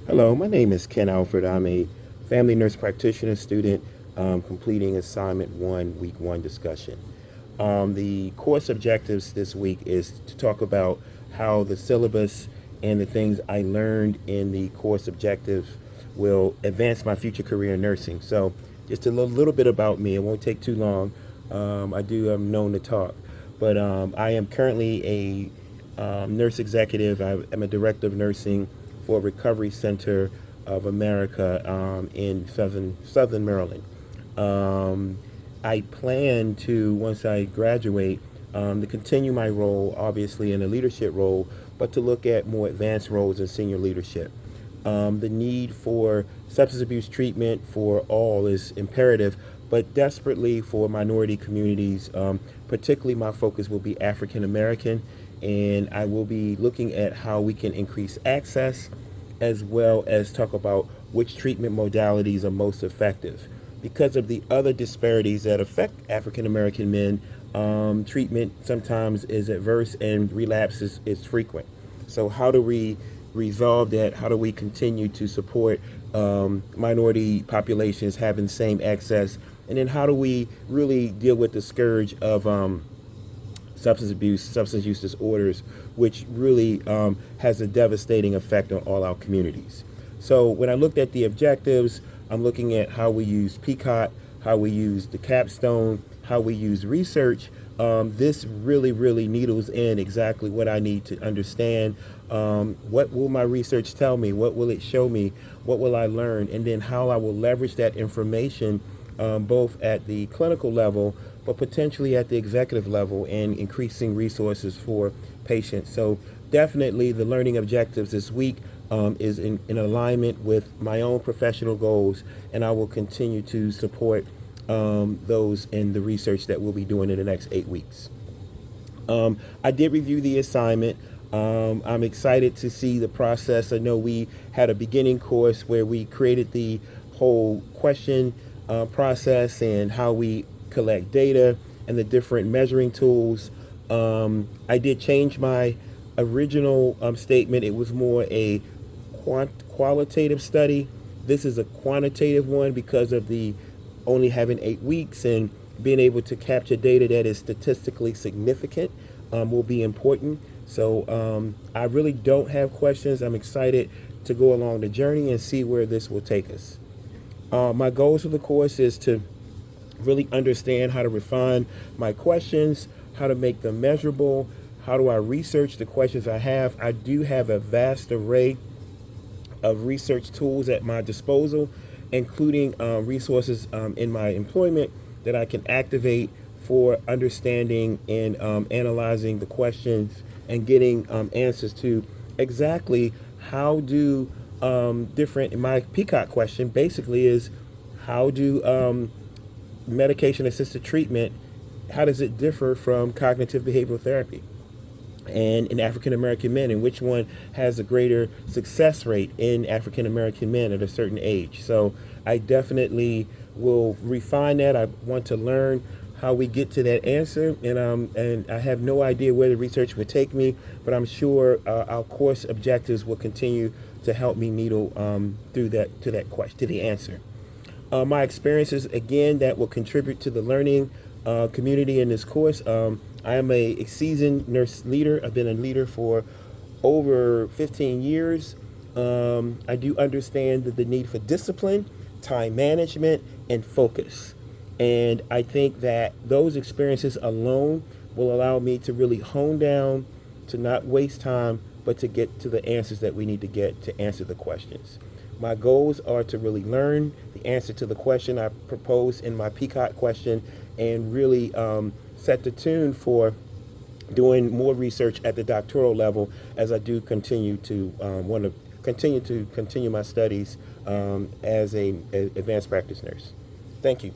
Hello, my name is Ken Alford. I'm a family nurse practitioner student completing assignment one, week one discussion. The course objectives this week is to talk about how the syllabus and the things I learned in the course objectives will advance my future career in nursing. So, just a little bit about me. It won't take too long. I'm known to talk, but I am currently a nurse executive. I am a director of nursing for Recovery Center of America in Southern Maryland. Um, I plan to, once I graduate, to continue my role, obviously in a leadership role, but to look at more advanced roles in senior leadership. The need for substance abuse treatment for all is imperative, but desperately for minority communities. Particularly, my focus will be African American, and I will be looking at how we can increase access as well as talk about which treatment modalities are most effective. Because of the other disparities that affect African American men, treatment sometimes is adverse and relapse is frequent. So, how do we resolve that? How do we continue to support minority populations having the same access? And then, how do we really deal with the scourge of substance abuse, substance use disorders, which really has a devastating effect on all our communities? So when I looked at the objectives, I'm looking at how we use PCOT, how we use the capstone, how we use research. This really needles in exactly what I need to understand. What will my research tell me? What will it show me? What will I learn? And then how I will leverage that information both at the clinical level, but potentially at the executive level and increasing resources for patients. So definitely the learning objectives this week is in alignment with my own professional goals, and I will continue to support those in the research that we'll be doing in the next 8 weeks. I did review the assignment. I'm excited to see the process. I know we had a beginning course where we created the whole question process and how we collect data and the different measuring tools. I did change my original statement. It was more a qualitative study. This is a quantitative one because of the only having 8 weeks and being able to capture data that is statistically significant will be important. So I really don't have questions. I'm excited to go along the journey and see where this will take us. My goals for the course is to really understand how to refine my questions, how to make them measurable, how do I research the questions I have. I do have a vast array of research tools at my disposal, including resources in my employment that I can activate for understanding and analyzing the questions and getting answers to exactly how do my PCOT question basically is how do medication assisted treatment, how does it differ from cognitive behavioral therapy? And in African American men, and which one has a greater success rate in African American men at a certain age. So I definitely will refine that. I want to learn how we get to that answer, and I have no idea where the research would take me, but I'm sure our course objectives will continue to help me needle through that question to the answer. My experiences again that will contribute to the learning community in this course. I am a seasoned nurse leader. I've been a leader for over 15 years. I do understand the need for discipline, time management, and focus. And I think that those experiences alone will allow me to really hone down, to not waste time, but to get to the answers that we need to get to answer the questions. My goals are to really learn the answer to the question I proposed in my PCOT question and really set the tune for doing more research at the doctoral level as I do continue to want to continue my studies as a advanced practice nurse. Thank you.